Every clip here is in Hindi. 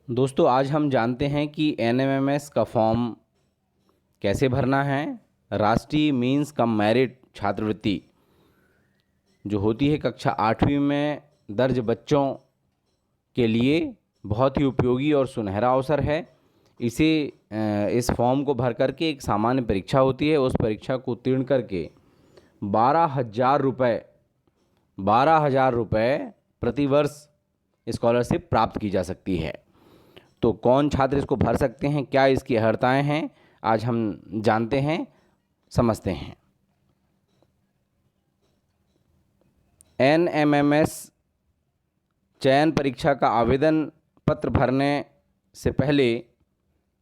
दोस्तों आज हम जानते हैं कि एनएमएमएस का फॉर्म कैसे भरना है। राष्ट्रीय मीन्स कम मेरिट छात्रवृत्ति जो होती है कक्षा 8वीं में दर्ज बच्चों के लिए बहुत ही उपयोगी और सुनहरा अवसर है। इस फॉर्म को भर करके एक सामान्य परीक्षा होती है, उस परीक्षा को उत्तीर्ण करके 12,000 रुपये प्रतिवर्ष स्कॉलरशिप प्राप्त की जा सकती है। तो कौन छात्र इसको भर सकते हैं, क्या इसकी अर्हताएं हैं, आज हम जानते हैं, समझते हैं। एनएमएमएस चयन परीक्षा का आवेदन पत्र भरने से पहले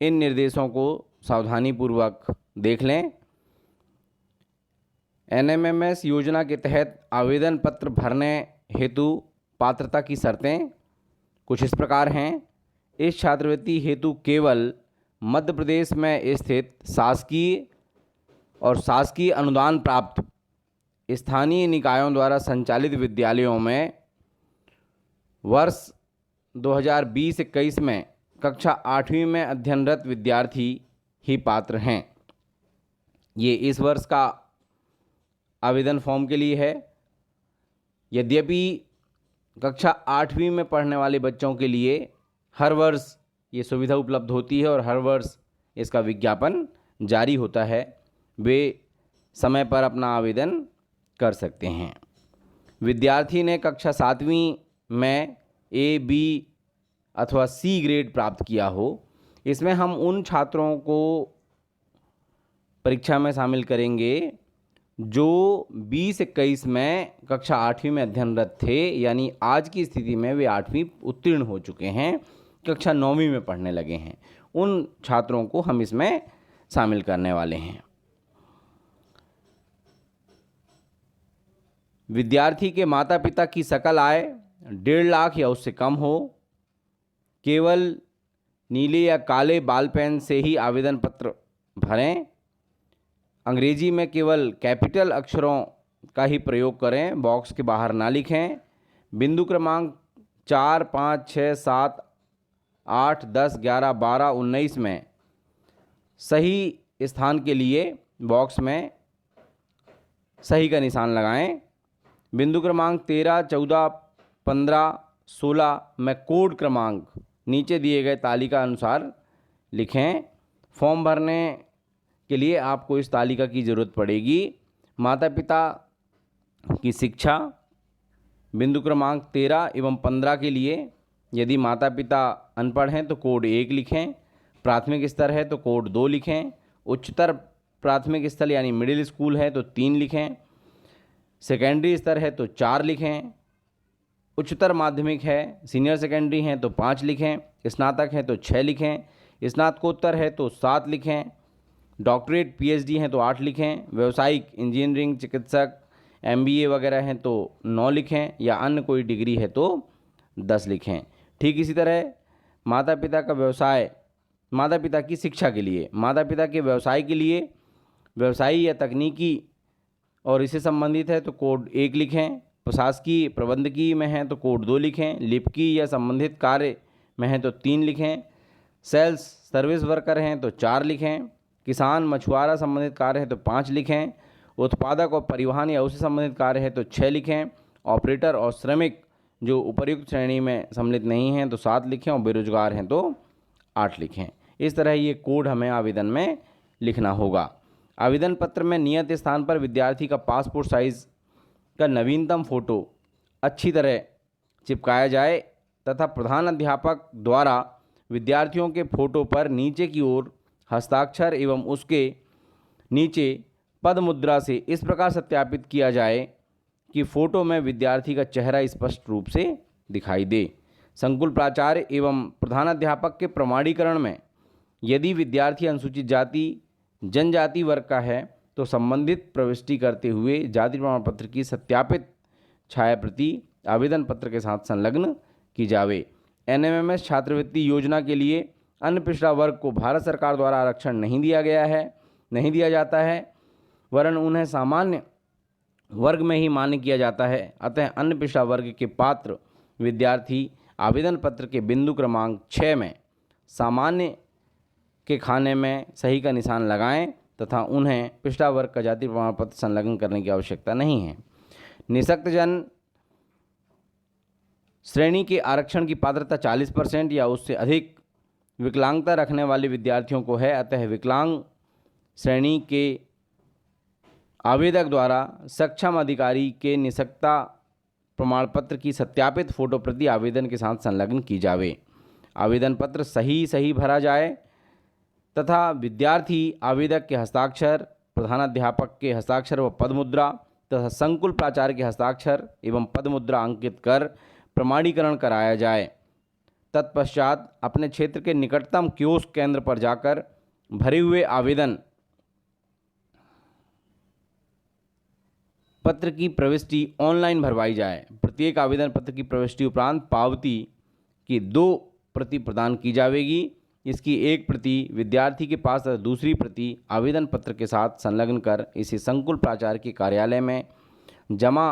इन निर्देशों को सावधानीपूर्वक देख लें। एनएमएमएस योजना के तहत आवेदन पत्र भरने हेतु पात्रता की शर्तें कुछ इस प्रकार हैं। इस छात्रवृत्ति हेतु केवल मध्य प्रदेश में स्थित शासकीय और शासकीय अनुदान प्राप्त स्थानीय निकायों द्वारा संचालित विद्यालयों में वर्ष 2020-21 में कक्षा 8वीं में अध्ययनरत विद्यार्थी ही पात्र हैं। ये इस वर्ष का आवेदन फॉर्म के लिए है। यद्यपि कक्षा 8वीं में पढ़ने वाले बच्चों के लिए हर वर्ष ये सुविधा उपलब्ध होती है और हर वर्ष इसका विज्ञापन जारी होता है, वे समय पर अपना आवेदन कर सकते हैं। विद्यार्थी ने कक्षा 7वीं में ए, बी अथवा सी ग्रेड प्राप्त किया हो, इसमें हम उन छात्रों को परीक्षा में शामिल करेंगे जो 20-21 में कक्षा 8वीं में अध्ययनरत थे, यानी आज की स्थिति में वे 8वीं उत्तीर्ण हो चुके हैं, कक्षा 9वीं में पढ़ने लगे हैं। उन छात्रों को हम इसमें शामिल करने वाले हैं। विद्यार्थी के माता पिता की सकल आय 1.5 लाख या उससे कम हो, केवल नीले या काले बाल पेन से ही आवेदन पत्र भरें, अंग्रेजी में केवल कैपिटल अक्षरों का ही प्रयोग करें, बॉक्स के बाहर ना लिखें, बिंदु क्रमांक 4, 5, 6, 7, 8, 10, 11, 12, 19 में सही स्थान के लिए बॉक्स में सही का निशान लगाएं, बिंदु क्रमांक 13, 14, 15, 16 में कोड क्रमांक नीचे दिए गए तालिका अनुसार लिखें। फॉर्म भरने के लिए आपको इस तालिका की ज़रूरत पड़ेगी। माता पिता की शिक्षा बिंदु क्रमांक 13 एवं 15 के लिए यदि माता पिता अनपढ़ हैं तो कोड 1 लिखें, प्राथमिक स्तर है तो कोड 2 लिखें, उच्चतर प्राथमिक स्तर यानी मिडिल स्कूल है तो 3 लिखें, सेकेंडरी स्तर है तो 4 लिखें, उच्चतर माध्यमिक है सीनियर सेकेंडरी हैं तो 5 लिखें, स्नातक है तो 6 लिखें, स्नातकोत्तर है तो 7 लिखें, डॉक्टरेट पीएचडी हैं तो 8 लिखें, व्यावसायिक इंजीनियरिंग चिकित्सक एमबीए वगैरह हैं तो 9 लिखें, या अन्य कोई डिग्री है तो 10 लिखें। ठीक इसी तरह माता पिता की शिक्षा के लिए, माता पिता के व्यवसाय के लिए, व्यवसायी या तकनीकी और इससे संबंधित है तो कोड 1 लिखें, प्रशासकीय प्रबंधकीय में हैं तो कोड 2 लिखें, लिपिकी या संबंधित कार्य में हैं तो 3 लिखें, सेल्स सर्विस वर्कर हैं तो 4 लिखें, किसान मछुआरा संबंधित कार्य है तो 5 लिखें, उत्पादक और परिवहन या उससे संबंधित कार्य है तो 6 लिखें, ऑपरेटर और श्रमिक जो उपर्युक्त श्रेणी में सम्मिलित नहीं हैं तो 7 लिखें, और बेरोजगार हैं तो 8 लिखें। इस तरह ये कोड हमें आवेदन में लिखना होगा। आवेदन पत्र में नियत स्थान पर विद्यार्थी का पासपोर्ट साइज़ का नवीनतम फ़ोटो अच्छी तरह चिपकाया जाए तथा प्रधान अध्यापक द्वारा विद्यार्थियों के फ़ोटो पर नीचे की ओर हस्ताक्षर एवं उसके नीचे पद मुद्रा से इस प्रकार सत्यापित किया जाए कि फ़ोटो में विद्यार्थी का चेहरा स्पष्ट रूप से दिखाई दे। संकुल प्राचार्य एवं प्रधानाध्यापक के प्रमाणीकरण में यदि विद्यार्थी अनुसूचित जाति जनजाति वर्ग का है तो संबंधित प्रविष्टि करते हुए जाति प्रमाण पत्र की सत्यापित छायाप्रति आवेदन पत्र के साथ संलग्न की जावे। एनएमएमएस छात्रवृत्ति योजना के लिए अन्य पिछड़ा वर्ग को भारत सरकार द्वारा आरक्षण नहीं दिया जाता है, वरन उन्हें सामान्य वर्ग में ही मान्य किया जाता है। अतः अन्य पिछड़ा वर्ग के पात्र विद्यार्थी आवेदन पत्र के बिंदु क्रमांक 6 में सामान्य के खाने में सही का निशान लगाएं तथा उन्हें पिछड़ा वर्ग का जाति प्रमाण पत्र संलग्न करने की आवश्यकता नहीं है। निःशक्तजन श्रेणी के आरक्षण की पात्रता 40% या उससे अधिक विकलांगता रखने वाले विद्यार्थियों को है, अतः विकलांग श्रेणी के आवेदक द्वारा सक्षम अधिकारी के निःशक्तता प्रमाण पत्र की सत्यापित फोटो प्रति आवेदन के साथ संलग्न की जावे। आवेदन पत्र सही भरा जाए तथा विद्यार्थी आवेदक के हस्ताक्षर, प्रधानाध्यापक के हस्ताक्षर व पदमुद्रा तथा संकुल प्राचार्य के हस्ताक्षर एवं पदमुद्रा अंकित कर प्रमाणीकरण कराया जाए। तत्पश्चात अपने क्षेत्र के निकटतम कियोस्क केंद्र पर जाकर भरे हुए आवेदन पत्र की प्रविष्टि ऑनलाइन भरवाई जाए। प्रत्येक आवेदन पत्र की प्रविष्टि उपरांत पावती की 2 प्रति प्रदान की जाएगी। इसकी एक प्रति विद्यार्थी के पास तथा दूसरी प्रति आवेदन पत्र के साथ संलग्न कर इसे संकुल प्राचार्य के कार्यालय में जमा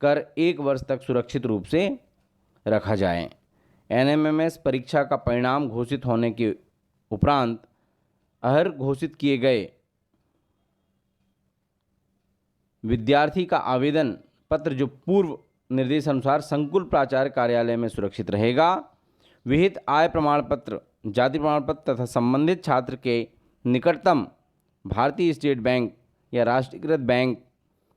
कर 1 वर्ष तक सुरक्षित रूप से रखा जाए। एनएमएमएस परीक्षा का परिणाम घोषित होने के उपरांत अहर घोषित किए गए विद्यार्थी का आवेदन पत्र जो पूर्व निर्देश अनुसार संकुल प्राचार्य कार्यालय में सुरक्षित रहेगा। विहित आय प्रमाण पत्र, जाति प्रमाण पत्र तथा संबंधित छात्र के निकटतम भारतीय स्टेट बैंक या राष्ट्रीयकृत बैंक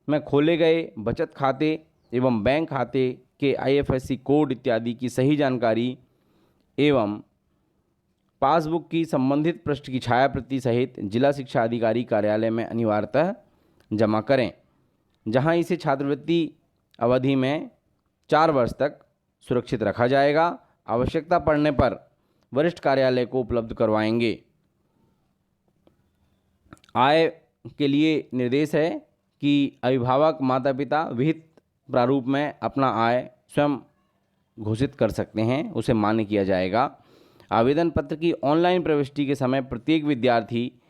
में खोले गए बचत खाते एवं बैंक खाते के IFSC कोड इत्यादि की सही जानकारी एवं पासबुक की संबंधित पृष्ठ की छायाप्रति सहित जिला शिक्षा अधिकारी कार्यालय में अनिवार्यतः जमा करें, जहां इसे छात्रवृत्ति अवधि में 4 वर्ष तक सुरक्षित रखा जाएगा। आवश्यकता पड़ने पर वरिष्ठ कार्यालय को उपलब्ध करवाएंगे। आय के लिए निर्देश है कि अभिभावक माता पिता विहित प्रारूप में अपना आय स्वयं घोषित कर सकते हैं, उसे मान्य किया जाएगा। आवेदन पत्र की ऑनलाइन प्रविष्टि के समय प्रत्येक विद्यार्थी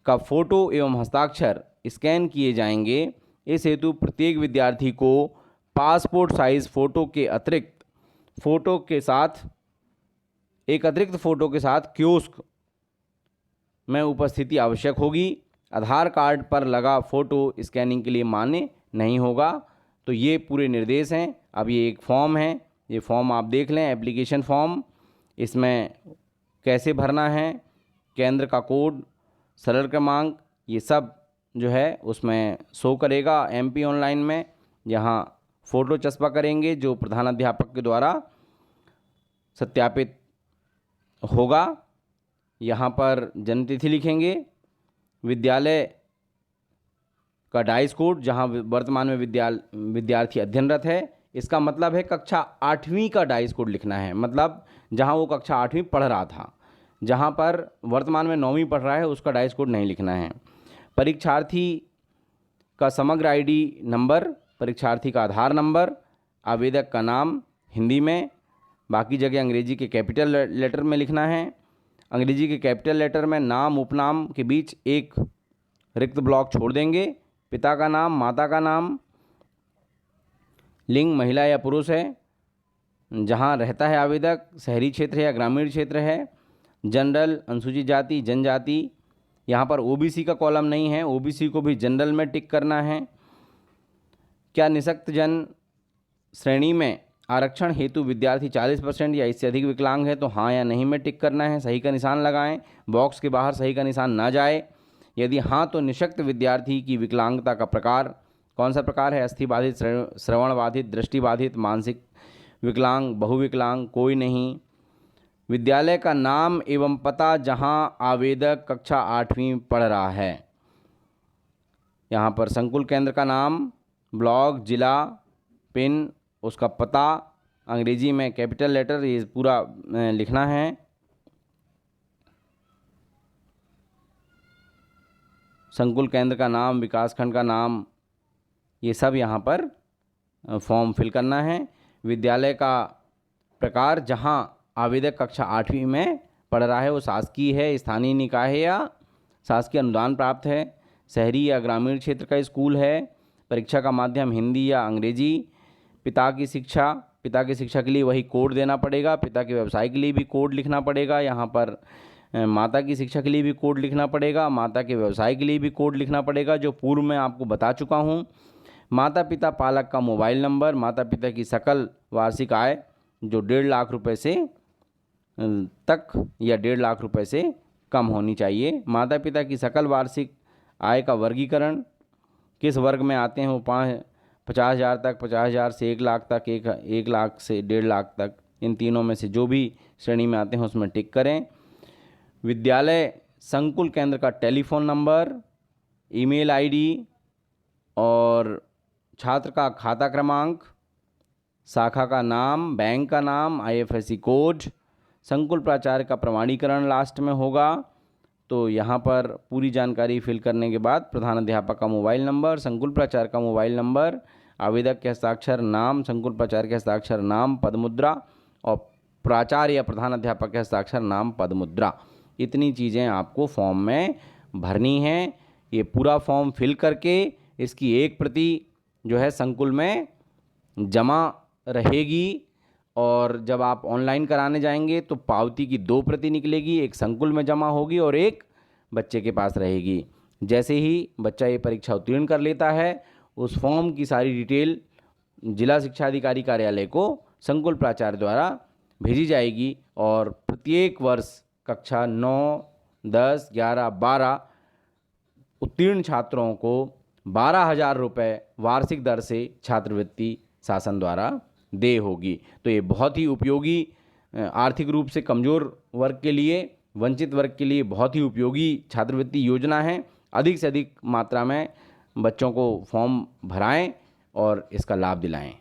का फोटो एवं हस्ताक्षर स्कैन किए जाएंगे। इस हेतु प्रत्येक विद्यार्थी को पासपोर्ट साइज फोटो के अतिरिक्त फोटो के साथ कियोस्क में उपस्थिति आवश्यक होगी। आधार कार्ड पर लगा फोटो स्कैनिंग के लिए मान्य नहीं होगा। तो ये पूरे निर्देश हैं। अब ये एक फॉर्म है, ये फॉर्म आप देख लें, एप्लीकेशन फॉर्म। इसमें कैसे भरना है, केंद्र का कोड, सरल क्रमांक, ये सब जो है उसमें शो करेगा MP ऑनलाइन में। यहाँ फ़ोटो चस्पा करेंगे जो प्रधानाध्यापक के द्वारा सत्यापित होगा। यहाँ पर जन्मतिथि लिखेंगे, विद्यालय का डाइस कोड जहाँ वर्तमान में विद्यार्थी अध्ययनरत है, इसका मतलब है कक्षा 8वीं का डाइस कोड लिखना है, मतलब जहाँ वो कक्षा 8वीं पढ़ रहा था। जहाँ पर वर्तमान में 9वीं पढ़ रहा है उसका डाइस कोड नहीं लिखना है। परीक्षार्थी का समग्र ID नंबर, परीक्षार्थी का आधार नंबर, आवेदक का नाम हिंदी में, बाकी जगह अंग्रेजी के कैपिटल लेटर में लिखना है। अंग्रेजी के कैपिटल लेटर में नाम उपनाम के बीच एक रिक्त ब्लॉक छोड़ देंगे। पिता का नाम, माता का नाम, लिंग महिला या पुरुष है, जहां रहता है आवेदक, शहरी क्षेत्र है या ग्रामीण क्षेत्र है, जनरल, अनुसूचित जाति, जनजाति। यहाँ पर OBC का कॉलम नहीं है, OBC को भी जनरल में टिक करना है। क्या निःशक्त जन श्रेणी में आरक्षण हेतु विद्यार्थी 40% या इससे अधिक विकलांग है तो हाँ या नहीं में टिक करना है, सही का निशान लगाएं। बॉक्स के बाहर सही का निशान ना जाए। यदि हाँ तो निःशक्त विद्यार्थी की विकलांगता का प्रकार कौन सा प्रकार है, अस्थिबाधित, श्रवण बाधित, दृष्टिबाधित, मानसिक विकलांग, बहुविकलांग, कोई नहीं। विद्यालय का नाम एवं पता जहां आवेदक कक्षा 8वीं पढ़ रहा है। यहाँ पर संकुल केंद्र का नाम, ब्लॉक, जिला, पिन, उसका पता, अंग्रेजी में कैपिटल लेटर, ये पूरा लिखना है। संकुल केंद्र का नाम, विकासखंड का नाम, ये सब यहाँ पर फॉर्म फिल करना है। विद्यालय का प्रकार जहाँ आवेदक कक्षा 8वीं में पढ़ रहा है वो शासकीय है, स्थानीय निकाय है या शासकीय अनुदान प्राप्त है, शहरी या ग्रामीण क्षेत्र का स्कूल है, परीक्षा का माध्यम हिंदी या अंग्रेजी, पिता की शिक्षा पिता की शिक्षा के लिए वही कोड देना पड़ेगा, पिता के व्यवसाय के लिए भी कोड लिखना पड़ेगा, यहाँ पर माता की शिक्षा के लिए भी कोड लिखना पड़ेगा, माता के व्यवसाय के लिए भी कोड लिखना पड़ेगा, जो पूर्व में आपको बता चुका हूँ। माता पिता पालक का मोबाइल नंबर, माता पिता की सकल वार्षिक आय जो 1.5 लाख रुपए से तक या 1.5 लाख रुपए से कम होनी चाहिए। माता पिता की सकल वार्षिक आय का वर्गीकरण किस वर्ग में आते हैं, वो 50,000 तक, 50,000 से 1 लाख तक, 1 लाख से 1.5 लाख तक, इन तीनों में से जो भी श्रेणी में आते हैं उसमें टिक करें। विद्यालय संकुल केंद्र का टेलीफोन नंबर, ईमेल आईडी और छात्र का खाता क्रमांक, शाखा का नाम, बैंक का नाम, IFSC कोड, संकुल प्राचार्य का प्रमाणीकरण लास्ट में होगा। तो यहाँ पर पूरी जानकारी फिल करने के बाद प्रधान अध्यापक का मोबाइल नंबर, संकुल प्राचार्य का मोबाइल नंबर, आवेदक के हस्ताक्षर नाम, संकुल प्राचार्य के हस्ताक्षर नाम, पदमुद्रा और प्राचार्य या प्रधान अध्यापक के हस्ताक्षर नाम, पदमुद्रा, इतनी चीज़ें आपको फॉर्म में भरनी हैं। ये पूरा फॉर्म फिल करके इसकी एक प्रति जो है संकुल में जमा रहेगी, और जब आप ऑनलाइन कराने जाएंगे तो पावती की 2 प्रति निकलेगी, एक संकुल में जमा होगी और एक बच्चे के पास रहेगी। जैसे ही बच्चा ये परीक्षा उत्तीर्ण कर लेता है, उस फॉर्म की सारी डिटेल जिला शिक्षा अधिकारी कार्यालय को संकुल प्राचार्य द्वारा भेजी जाएगी, और प्रत्येक वर्ष कक्षा 9, 10, 11, 12 उत्तीर्ण छात्रों को 12,000 रुपये वार्षिक दर से छात्रवृत्ति शासन द्वारा दे होगी। तो ये बहुत ही उपयोगी, आर्थिक रूप से कमज़ोर वर्ग के लिए, वंचित वर्ग के लिए बहुत ही उपयोगी छात्रवृत्ति योजना है। अधिक से अधिक मात्रा में बच्चों को फॉर्म भराएं और इसका लाभ दिलाएं।